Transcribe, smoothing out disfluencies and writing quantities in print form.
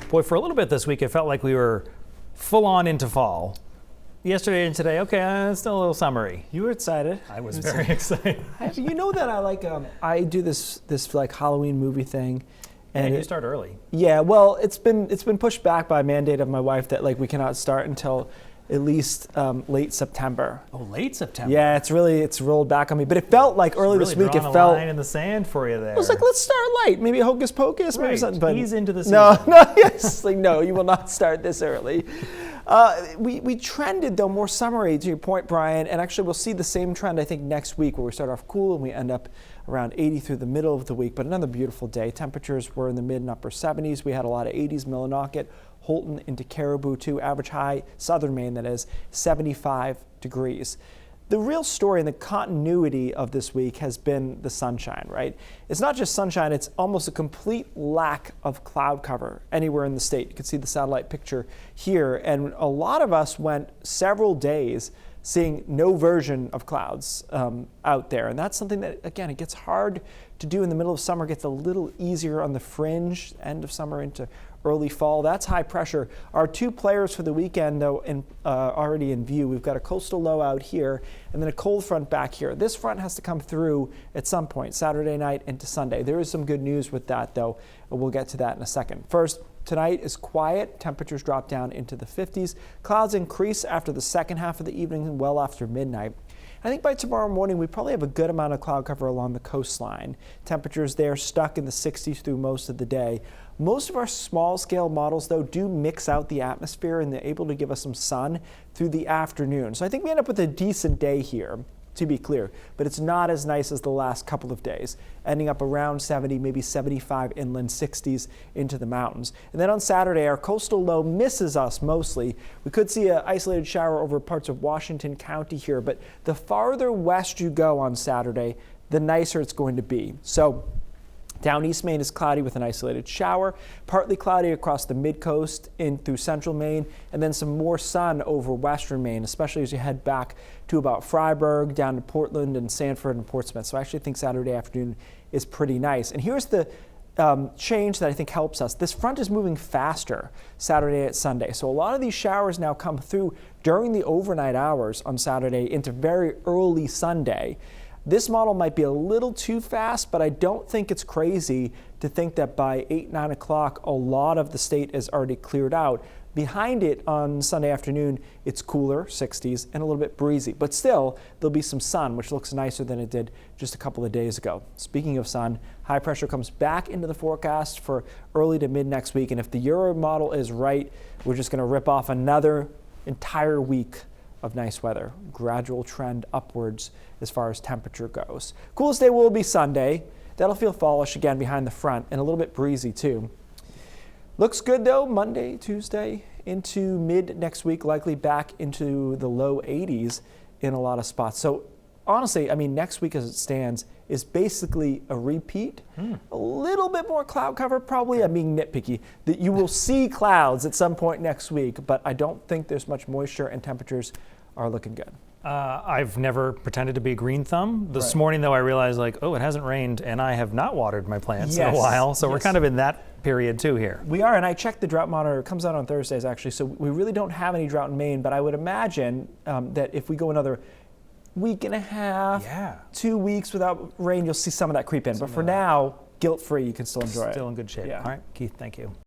Boy, for a little bit this week, it felt like we were full on into fall. Yesterday and today, okay, it's still a little summery. You were excited. I was very excited. You know that I like, I do this like Halloween movie thing. And you start early. Yeah, well, it's been pushed back by a mandate of my wife that like we cannot start until at least late September. Oh, late September. Yeah, it's rolled back on me. But it felt like early this week. It felt a line in the sand for you there. I was like, let's start light. Maybe a hocus pocus, maybe something. But ease into the season. No, yes, like no, you will not start this early. We trended though more summery to your point, Brian, and actually we'll see the same trend I think next week where we start off cool and we end up around 80 through the middle of the week. But another beautiful day. Temperatures were in the mid and upper 70s. We had a lot of 80s, Millinocket, Holton into Caribou too. Average high, southern Maine that is, 75 degrees. The real story and the continuity of this week has been the sunshine, right? It's not just sunshine, it's almost a complete lack of cloud cover anywhere in the state. You can see the satellite picture here, and a lot of us went several days seeing no version of clouds out there. And that's something that, again, it gets hard to do in the middle of summer, gets a little easier on the fringe, end of summer into early fall. That's high pressure. Our two players for the weekend, though, already in view. We've got a coastal low out here and then a cold front back here. This front has to come through at some point, Saturday night into Sunday. There is some good news with that, though. We'll get to that in a second. First, tonight is quiet. Temperatures drop down into the 50s. Clouds increase after the second half of the evening and well after midnight. I think by tomorrow morning, we probably have a good amount of cloud cover along the coastline. Temperatures there stuck in the 60s through most of the day. Most of our small scale models, though, do mix out the atmosphere and they're able to give us some sun through the afternoon. So I think we end up with a decent day here, to be clear, but it's not as nice as the last couple of days, ending up around 70, maybe 75 inland, 60s into the mountains. And then on Saturday, our coastal low misses us mostly. We could see an isolated shower over parts of Washington County here, but the farther west you go on Saturday, the nicer it's going to be. So down East Maine is cloudy with an isolated shower, partly cloudy across the mid-coast in through central Maine, and then some more sun over western Maine, especially as you head back to about Fryeburg, down to Portland and Sanford and Portsmouth. So I actually think Saturday afternoon is pretty nice. And here's the change that I think helps us. This front is moving faster Saturday and Sunday. So a lot of these showers now come through during the overnight hours on Saturday into very early Sunday. This model might be a little too fast, but I don't think it's crazy to think that by 8, 9 o'clock, a lot of the state is already cleared out. Behind it on Sunday afternoon, it's cooler, 60s, and a little bit breezy. But still, there'll be some sun, which looks nicer than it did just a couple of days ago. Speaking of sun, high pressure comes back into the forecast for early to mid next week. And if the Euro model is right, we're just going to rip off another entire week of nice weather. Gradual trend upwards as far as temperature goes. Coolest day will be Sunday. That'll feel fallish again behind the front and a little bit breezy too. Looks good though, Monday, Tuesday into mid next week, likely back into the low 80s in a lot of spots. So honestly, I mean, next week as it stands is basically a repeat. A little bit more cloud cover probably. I'm being nitpicky. That you will see clouds at some point next week, but I don't think there's much moisture and temperatures are looking good. I've never pretended to be a green thumb. This morning, though, I realized, like, oh, it hasn't rained, and I have not watered my plants in a while. So we're kind of in that period, too, here. We are, and I checked the drought monitor. It comes out on Thursdays, actually. So we really don't have any drought in Maine, but I would imagine that if we go another week and a half, 2 weeks without rain, you'll see some of that creep in. But for now, guilt-free, you can still enjoy it. Still in good shape. Yeah. All right, Keith, thank you.